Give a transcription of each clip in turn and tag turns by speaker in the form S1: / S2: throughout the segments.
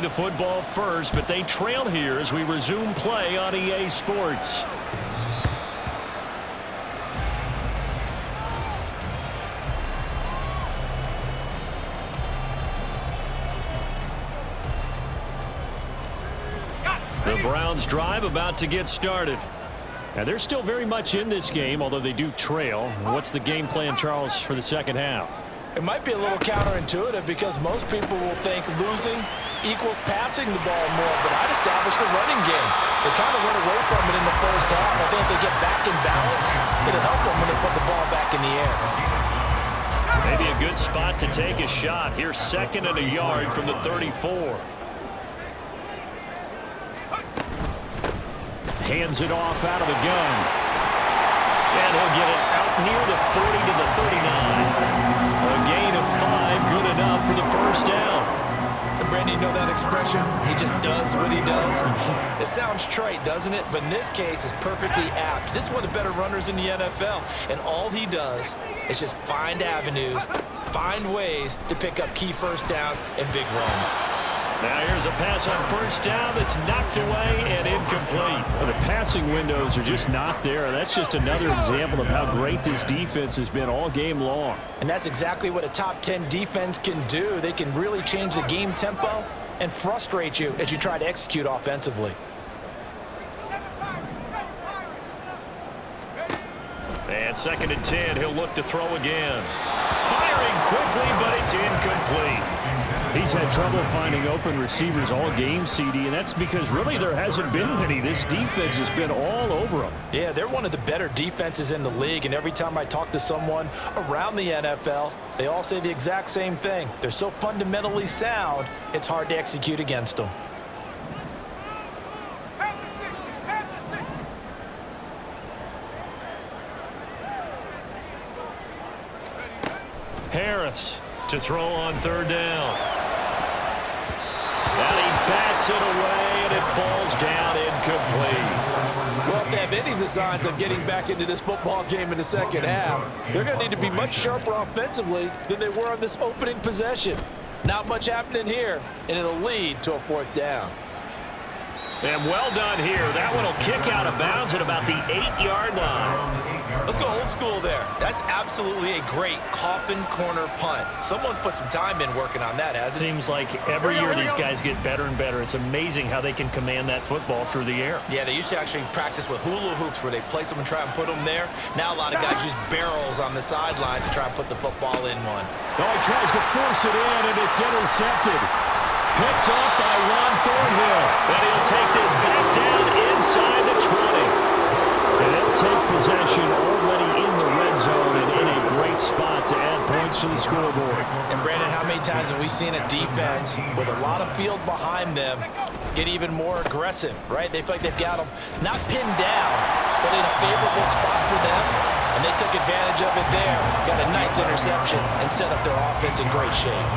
S1: The football first, but they trail here as we resume play on EA Sports. The Browns drive about to get started. Now they're still very much in this game, although they do trail. What's the game plan, Charles, for the second half?
S2: It might be a little counterintuitive because most people will think losing equals passing the ball more, but I'd establish the running game. They kind of went away from it in the first half. I think if they get back in balance, it'll help them when they put the ball back in the air.
S1: Maybe a good spot to take a shot. Here's 2nd and a yard from the 34. Hands it off out of the gun. And he'll get it out near the 40 to the 39. A gain of 5, good enough for the first down.
S2: And Brandon, you know that expression? He just does what he does. It sounds trite, doesn't it? But in this case, it's perfectly apt. This is one of the better runners in the NFL. And all he does is just find avenues, find ways to pick up key first downs and big runs.
S1: Now here's a pass on first down that's knocked away and incomplete. Well, the passing windows are just not there. That's just another example of how great this defense has been all game long.
S2: And that's exactly what a top 10 defense can do. They can really change the game tempo and frustrate you as you try to execute offensively.
S1: And 2nd and 10, he'll look to throw again. Firing quickly, but it's incomplete. He's had trouble finding open receivers all game, CD, and that's because really there hasn't been many. This defense has been all over them.
S2: Yeah, they're one of the better defenses in the league, and every time I talk to someone around the NFL, they all say the exact same thing. They're so fundamentally sound, it's hard to execute against them.
S1: Harris to throw on 3rd down. And he bats it away, and it falls down incomplete.
S2: Well, if they have any designs of getting back into this football game in the second half, they're going to need to be much sharper offensively than they were on this opening possession. Not much happening here, and it'll lead to a 4th down.
S1: And well done here. That one will kick out of bounds at about the 8-yard line.
S2: Let's go old school there. That's absolutely a great coffin corner punt. Someone's put some time in working on that, hasn't it?
S1: Seems like every year these guys get better and better. It's amazing how they can command that football through the air.
S2: Yeah, they used to actually practice with hula hoops where they place them and try and put them there. Now a lot of guys use barrels on the sidelines to try and put the football in one.
S1: Oh, he tries to force it in, and it's intercepted. Picked off by Ron Thornhill. And he'll take this back down inside the 20. And they'll take possession already in the red zone and in a great spot to add points to the scoreboard.
S2: And Brandon, how many times have we seen a defense with a lot of field behind them get even more aggressive, right? They feel like they've got them not pinned down, but in a favorable spot for them. And they took advantage of it there. Got a nice interception and set up their offense in great shape.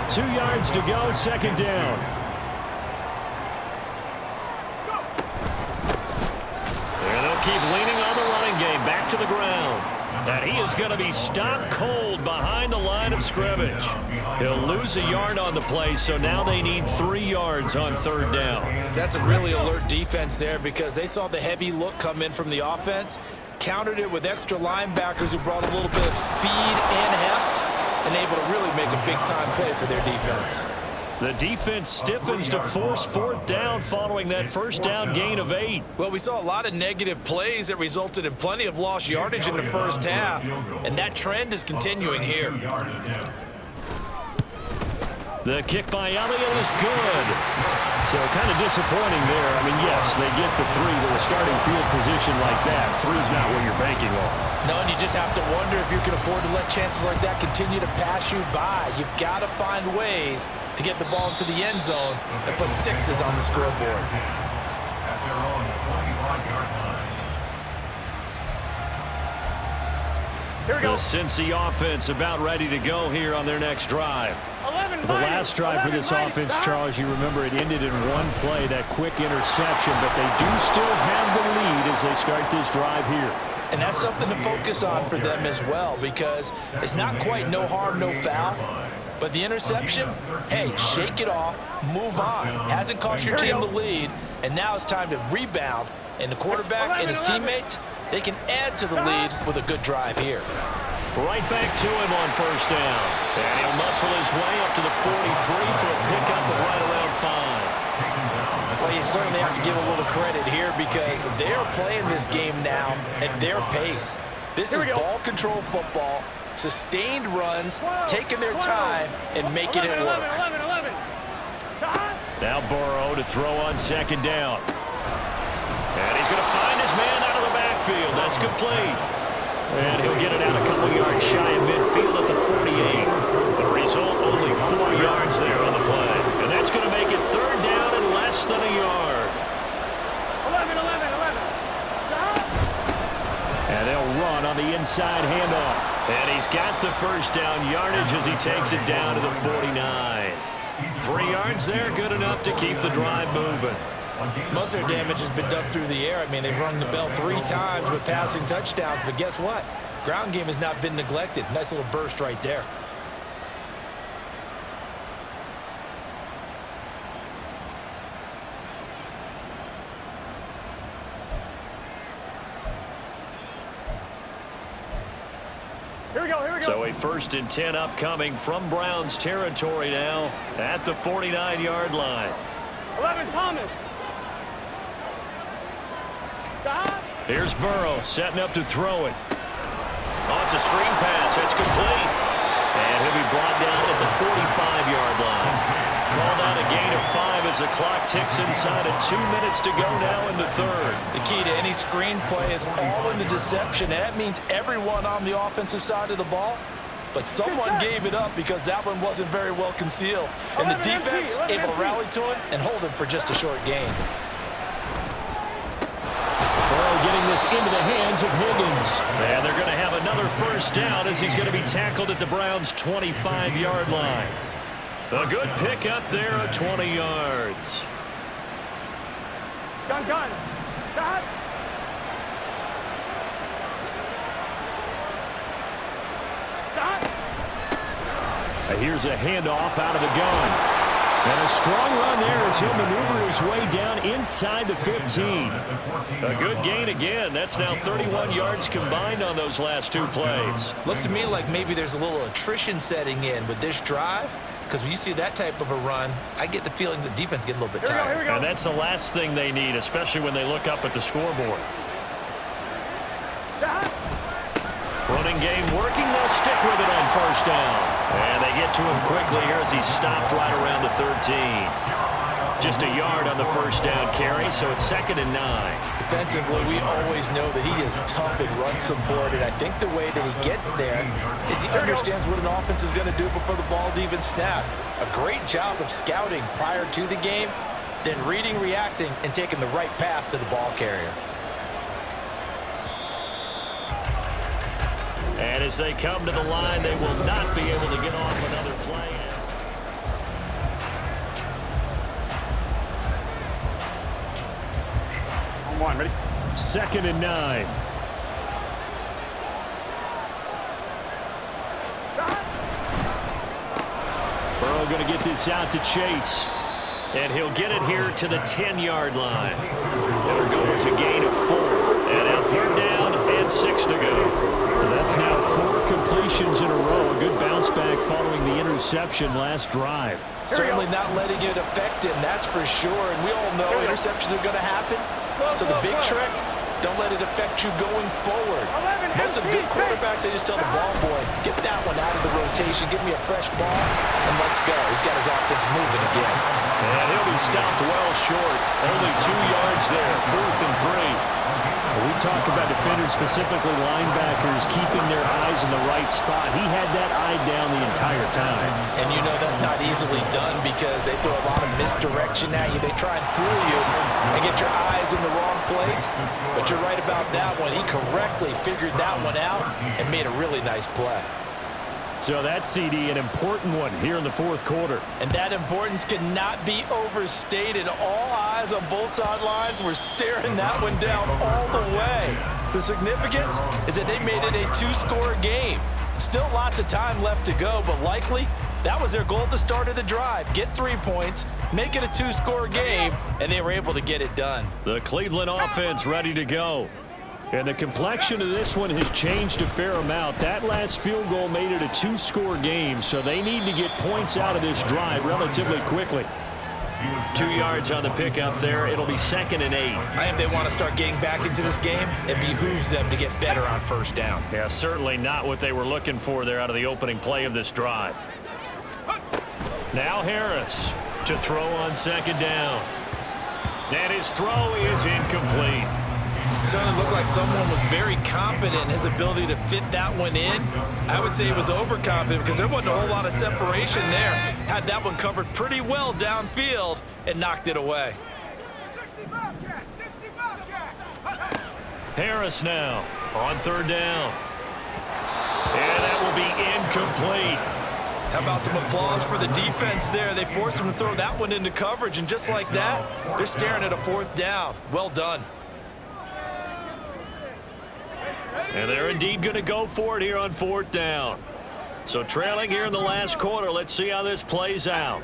S1: 2 yards to go, 2nd down. And they'll keep leaning on the running game back to the ground. And he is going to be stopped cold behind the line of scrimmage. He'll lose a yard on the play, so now they need 3 yards on 3rd down.
S2: That's a really alert defense there because they saw the heavy look come in from the offense, countered it with extra linebackers who brought a little bit of speed and heft, and able to really make a big-time play for their defense.
S1: The defense stiffens to force 4th down following that first down gain of 8.
S2: Well, we saw a lot of negative plays that resulted in plenty of lost yardage in the first half, and that trend is continuing here.
S1: The kick by Elliott is good. So kind of disappointing there. I mean, yes, they get the 3 with a starting field position like that. 3's not what you're banking on.
S2: No, and you just have to wonder if you can afford to let chances like that continue to pass you by. You've got to find ways to get the ball into the end zone and put 6s on the scoreboard.
S1: Here we go. The Cincy offense about ready to go here on their next drive. The last drive for this offense, Charles, you remember it ended in 1 play, that quick interception, but they do still have the lead as they start this drive here.
S2: And that's something to focus on for them as well because it's not quite no harm, no foul. But the interception, hey, shake it off, move on. Hasn't cost your team the lead, and now it's time to rebound. And the quarterback and his teammates, they can add to the lead with a good drive here.
S1: Right back to him on first down. And he'll muscle his way up to the 43 for a pickup of right around 5.
S2: Well, you certainly have to give a little credit here because they're playing this game now at their pace. This is ball control football, sustained runs, taking their time, and making it work.
S1: Now Burrow to throw on second down. And he's going to find his man out of the backfield. That's complete. And he'll get it out a couple yards shy of midfield at the 48. The result, only 4 yards there on the play. And that's going to make it third down and less than a yard.
S3: 11.
S1: And they'll run on the inside handoff. And he's got the first down yardage as he takes it down to the 49. 3 yards there, good enough to keep the drive moving.
S2: Most of their damage has been done through the air. I mean, they've rung the bell 3 times with passing touchdowns, but guess what? Ground game has not been neglected. Nice little burst right there.
S3: Here we go.
S1: So a 1st and 10 upcoming from Browns territory now at the 49-yard line.
S3: 11, Thomas.
S1: Here's Burrow setting up to throw it. Oh, it's a screen pass. It's complete. And he'll be brought down at the 45-yard line. Called out a gain of 5 as the clock ticks inside of 2 minutes to go now in the third.
S2: The key to any screen play is all in the deception. And that means everyone on the offensive side of the ball. But someone gave it up because that one wasn't very well concealed. And the defense able to rally to it and hold it for just a short gain.
S1: Burrow getting this into the hands of Higgins. And they're going to have another first down as he's going to be tackled at the Browns' 25-yard line. A good pick up there at 20 yards.
S3: Gun.
S1: Here's a handoff out of the gun. And a strong run there as he'll maneuver his way down inside the 15. A good gain again. That's now 31 yards combined on those last 2 plays.
S2: Looks to me like maybe there's a little attrition setting in with this drive. Because when you see that type of a run, I get the feeling the defense getting a little bit tired.
S3: Here we go.
S1: And that's the last thing they need, especially when they look up at the scoreboard. Running game working. They'll stick with it on first down. And they get to him quickly here as he's stopped right around the 13. Just a yard on the first down carry, so it's 2nd and 9.
S2: Defensively, we always know that he is tough in run support, and I think the way that he gets there is he understands what an offense is going to do before the ball's even snapped. A great job of scouting prior to the game, then reading, reacting, and taking the right path to the ball carrier.
S1: And as they come to the line, they will not be able to get off another play.
S3: On 1, ready?
S1: 2nd and 9. Burrow going to get this out to Chase. And he'll get it here to the 10-yard line. There goes a gain of 4. And now 3rd down and 6 to go. That's now 4 completions in a row. A good bounce back following the interception last drive.
S2: Certainly not letting it affect him, that's for sure. And we all know interceptions are going to happen. So the big trick, don't let it affect you going forward. Most of the good quarterbacks, they just tell the ball boy, get that one out of the rotation, give me a fresh ball, and let's go. He's got his offense moving again.
S1: And he'll be stopped well short. Only 2 yards there, 4th and 3. We talk about defenders, specifically linebackers, keeping their eyes in the right spot. He had that eye down the entire time.
S2: And you know that's not easily done because they throw a lot of misdirection at you. They try and fool you and get your eyes in the wrong place. But you're right about that one. He correctly figured that one out and made a really nice play.
S1: So that CD, an important one here in the 4th quarter.
S2: And that importance cannot be overstated. All eyes on both sidelines were staring that one down all the way. The significance is that they made it a 2-score game. Still lots of time left to go, but likely That was their goal at the start of the drive. Get 3 points, make it a 2-score game, and they were able to get it done.
S1: The Cleveland offense ready to go. And the complexion of this one has changed a fair amount. That last field goal made it a 2-score game, so they need to get points out of this drive relatively quickly. 2 yards on the pickup there. It'll be 2nd and 8.
S2: I think they want to start getting back into this game. It behooves them to get better on first down.
S1: Yeah, certainly not what they were looking for there out of the opening play of this drive. Now Harris to throw on 2nd down. And his throw is incomplete.
S2: Certainly looked like someone was very confident in his ability to fit that one in. I would say he was overconfident because there wasn't a whole lot of separation there. Had that one covered pretty well downfield and knocked it away.
S1: Harris now on 3rd down. And that will be incomplete.
S2: How about some applause for the defense there? They forced him to throw that one into coverage, and just like that, they're staring at a 4th down. Well done.
S1: And they're indeed going to go for it here on 4th down. So trailing here in the last quarter, let's see how this plays out.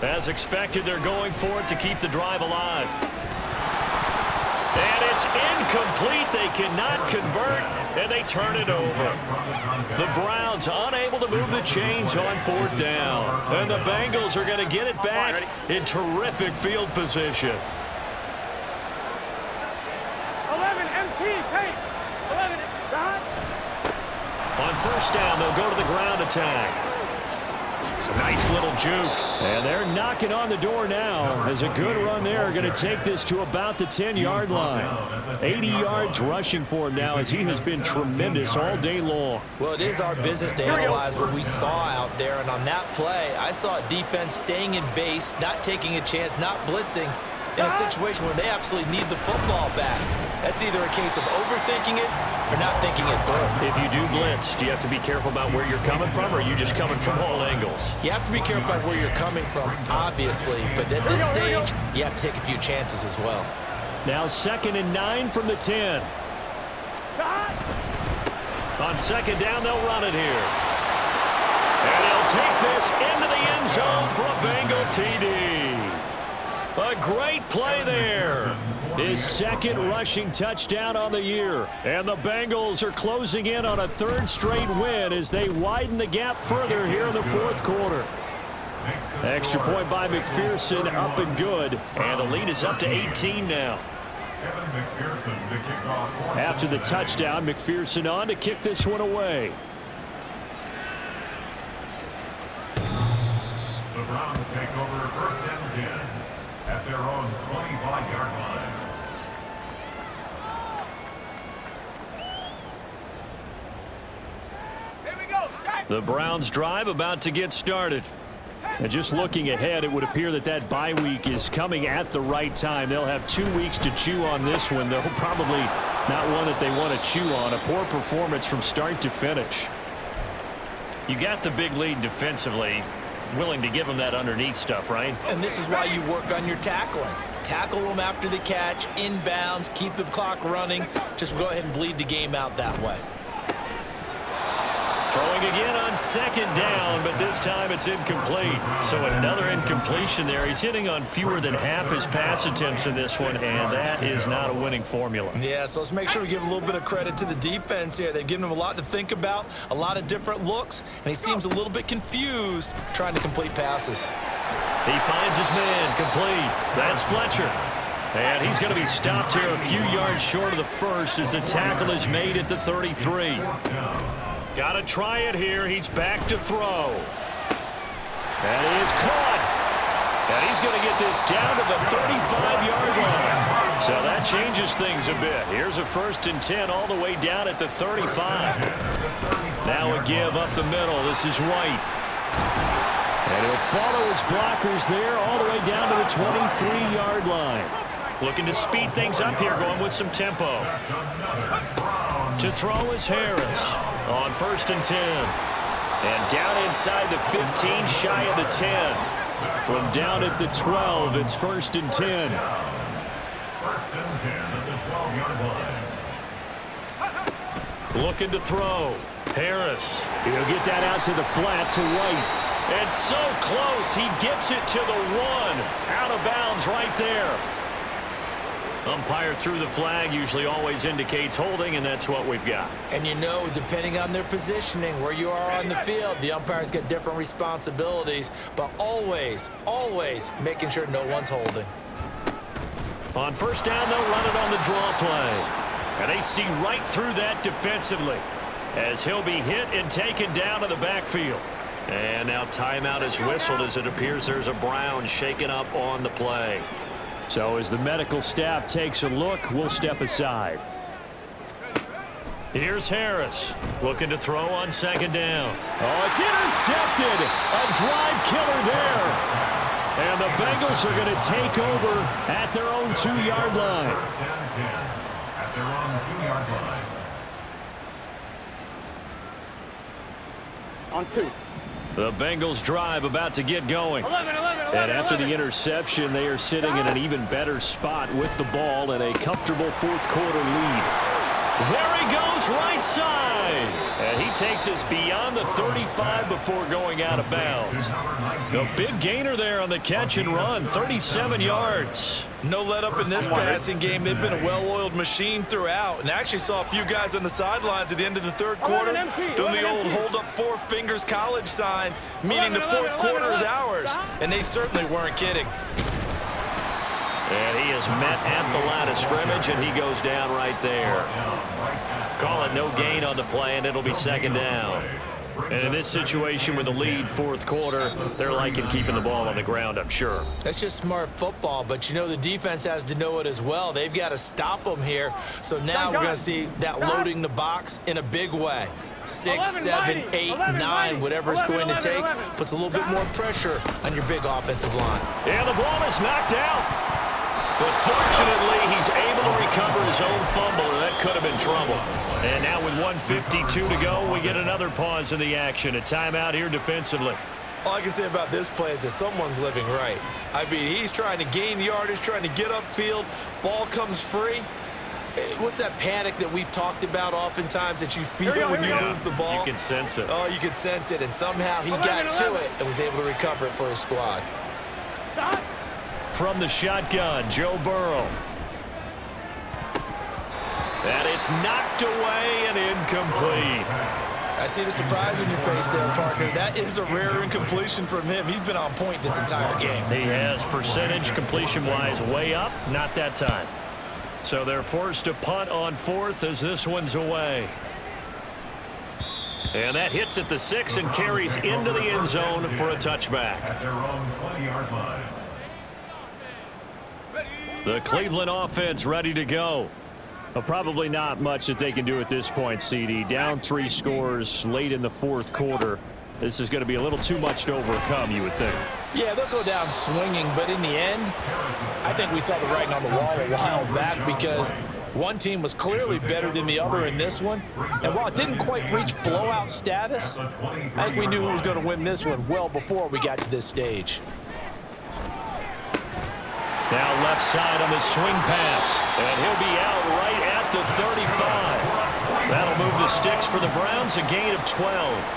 S1: As expected, they're going for it to keep the drive alive. And it's incomplete. They cannot convert, and they turn it over. The Browns unable to move the chains on 4th down. And the Bengals are going to get it back in terrific field position.
S3: 11, MT, pace. 11, behind.
S1: On 1st down, they'll go to the ground attack. Nice little juke. And they're knocking on the door now as a good run there. Going to take this to about the 10-yard line. 80 yards rushing for him now as he has been tremendous all day long.
S2: Well, it is our business to analyze what we saw out there. And on that play, I saw a defense staying in base, not taking a chance, not blitzing in a situation where they absolutely need the football back. That's either a case of overthinking it or not thinking it through.
S1: If you do blitz, do you have to be careful about where you're coming from, or are you just coming from all angles?
S2: You have to be careful about where you're coming from, obviously, but at this stage, you have to take a few chances as well.
S1: Now 2nd and 9 from the 10. On 2nd down, they'll run it here. And he'll take this into the end zone for a Bengal TD. A great play there. His 2nd rushing touchdown on the year. And the Bengals are closing in on a 3rd straight win as they widen the gap further here in the 4th quarter. Extra point by McPherson, up and good. And the lead is up to 18 now. After the touchdown, McPherson on to kick this one away.
S4: The Browns take over 1st and 10 at their own 25-yard line.
S1: The Browns drive about to get started. And just looking ahead, it would appear that that bye week is coming at the right time. They'll have 2 weeks to chew on this one, though probably not one that they want to chew on. A poor performance from start to finish. You got the big lead defensively. Willing to give them that underneath stuff, right?
S2: And this is why you work on your tackling. Tackle them after the catch, inbounds, keep the clock running. Just go ahead and bleed the game out that way.
S1: Throwing again on 2nd down, but this time it's incomplete. So another incompletion there. He's hitting on fewer than half his pass attempts in this one, and that is not a winning formula.
S2: Yeah, so let's make sure we give a little bit of credit to the defense here. They've given him a lot to think about, a lot of different looks, and he seems a little bit confused trying to complete passes.
S1: He finds his man, complete. That's Fletcher. And he's going to be stopped here a few yards short of the 1st as the tackle is made at the 33. Got to try it here. He's back to throw. And he is caught. And he's going to get this down to the 35-yard line. So that changes things a bit. Here's a 1st and 10 all the way down at the 35. Now a give up the middle. This is White. And he'll follow his blockers there all the way down to the 23-yard line. Looking to speed things up here, going with some tempo. To throw is Harris on 1st and 10. And down inside the 15, shy of the 10. From down at the 12, it's 1st and 10.
S4: 1st and 10 at the 12-yard line.
S1: Looking to throw. Harris, he'll get that out to the flat to White. And so close, he gets it to the 1. Out of bounds right there. Umpire threw the flag, usually always indicates holding, and that's what we've got.
S2: And you know, depending on their positioning, where you are on the field, the umpires get different responsibilities, but always, always making sure no one's holding.
S1: On first down, they'll run it on the draw play. And they see right through that defensively as he'll be hit and taken down to the backfield. And now timeout is whistled as it appears there's a Brown shaken up on the play. So as the medical staff takes a look, we'll step aside. Here's Harris looking to throw on second down. Oh, it's intercepted. A drive killer there. And the Bengals are going to take over at their own 2-yard line.
S4: First down and 10 at their own 2-yard line.
S3: On 2.
S1: The Bengals drive about to get going.
S3: 11.
S1: And after the interception, they are sitting in an even better spot with the ball and a comfortable fourth-quarter lead. There he goes, right side. And he takes us beyond the 35 before going out of bounds. The big gainer there on the catch and run, 37 yards.
S2: No let up in this passing game. They've been a well-oiled machine throughout, and actually saw a few guys on the sidelines at the end of the third quarter doing the old hold up 4 fingers college sign, meaning the fourth quarter is ours, and they certainly weren't kidding.
S1: And he is met at the line of scrimmage, and he goes down right there. Call it no gain on the play, and it'll be second down. And in this situation with the lead fourth quarter, they're liking keeping the ball on the ground, I'm sure.
S2: That's just smart football, but you know the defense has to know it as well. They've got to stop them here. So now we're going to see that loading the box in a big way. 6, 7, 8, 9, whatever it's going to take, puts a little bit more pressure on your big offensive line.
S1: And the ball is knocked out. But fortunately, he's able to recover his own fumble, and that could have been trouble. And now with 1:52 to go, we get another pause in the action. A timeout here defensively.
S2: All I can say about this play is that someone's living right. I mean, he's trying to gain yardage, trying to get upfield. Ball comes free. What's that panic that we've talked about oftentimes that you feel when you lose the ball?
S1: You can sense it.
S2: Oh, you can sense it, and somehow he got to it and was able to recover it for his squad.
S1: From the shotgun, Joe Burrow. And it's knocked away and incomplete.
S2: I see the surprise on your face there, partner. That is a rare incompletion from him. He's been on point this entire game.
S1: He has percentage completion-wise way up, not that time. So they're forced to punt on fourth as this one's away. And that hits at the 6 and carries into the end zone for a touchback.
S4: At their own 20-yard line.
S1: The Cleveland offense ready to go. Well, probably not much that they can do at this point, CD. Down 3 scores late in the fourth quarter. This is going to be a little too much to overcome, you would think.
S2: Yeah, they'll go down swinging, but in the end, I think we saw the writing on the wall a while back because one team was clearly better than the other in this one. And while it didn't quite reach blowout status, I think we knew who was going to win this one well before we got to this stage.
S1: Now left side on the swing pass, and he'll be out right at the 35. That'll move the sticks for the Browns, a gain of 12.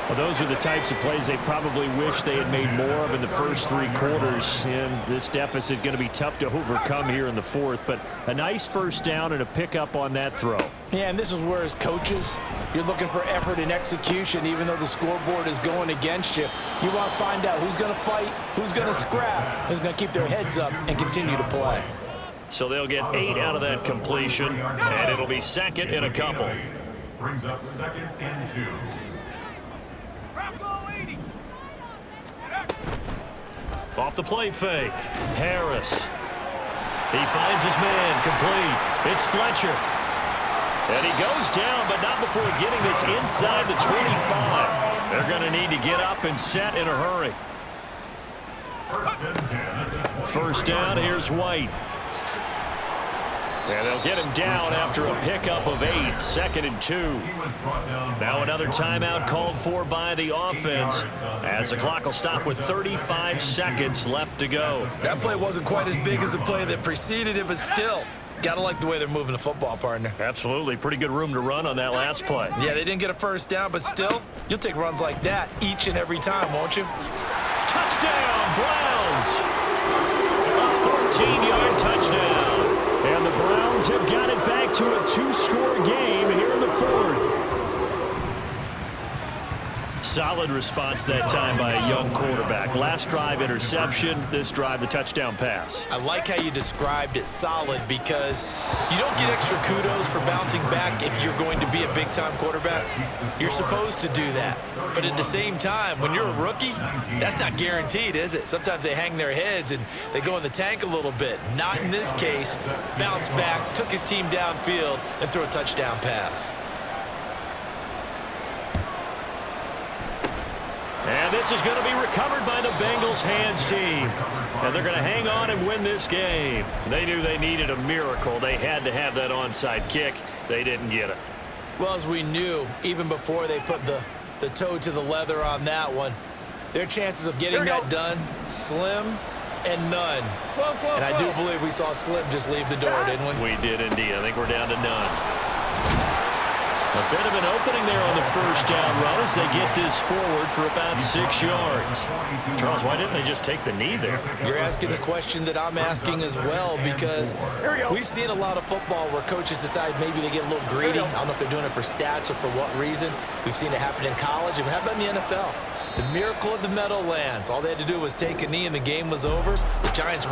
S1: Well, those are the types of plays they probably wish they had made more of in the first 3 quarters. And this deficit going to be tough to overcome here in the fourth. But a nice first down and a pickup on that throw.
S2: Yeah, and this is where as coaches, you're looking for effort and execution, even though the scoreboard is going against you. You want to find out who's going to fight, who's going to scrap, who's going to keep their heads up and continue to play.
S1: So they'll get 8 out of that completion, and it'll be second in a couple.
S4: Brings up 2nd and 2.
S1: Off the play fake, Harris. He finds his man, complete. It's Fletcher. And he goes down, but not before getting this inside the 25. They're going to need to get up and set in a hurry. First down, here's White. And they'll get him down after a pickup of 8, 2nd and 2. Now another timeout called for by the offense as the clock will stop with 35 seconds left to go.
S2: That play wasn't quite as big as the play that preceded it, but still, Gotta like the way they're moving the football, partner.
S1: Absolutely. Pretty good room to run on that last play.
S2: Yeah, they didn't get a first down, but still, you'll take runs like that each and every time, won't you?
S1: Touchdown, Browns! A 14-yard touchdown. And the Browns have got it back to a 2-score game here in the fourth. Solid response that time by a young quarterback. Last drive, interception. This drive, the touchdown pass.
S2: I like how you described it, solid, because you don't get extra kudos for bouncing back if you're going to be a big-time quarterback. You're supposed to do that. But at the same time, when you're a rookie, that's not guaranteed, is it? Sometimes they hang their heads and they go in the tank a little bit. Not in this case. Bounced back, took his team downfield, and threw a touchdown pass.
S1: And this is going to be recovered by the Bengals hands team. And they're going to hang on and win this game. They knew they needed a miracle. They had to have that onside kick. They didn't get it.
S2: Well, as we knew, even before they put the toe to the leather on that one, their chances of getting that done, slim and none. And I do believe we saw Slim just leave the door, didn't we?
S1: We did indeed. I think we're down to none. A bit of an opening there on the first down run as they get this forward for about 6 yards. Charles, why didn't they just take the knee there?
S2: You're asking the question that I'm asking as well, because we've seen a lot of football where coaches decide maybe they get a little greedy. I don't know if they're doing it for stats or for what reason. We've seen it happen in college, and how about in the NFL? The miracle of the Meadowlands. All they had to do was take a knee and the game was over. The Giants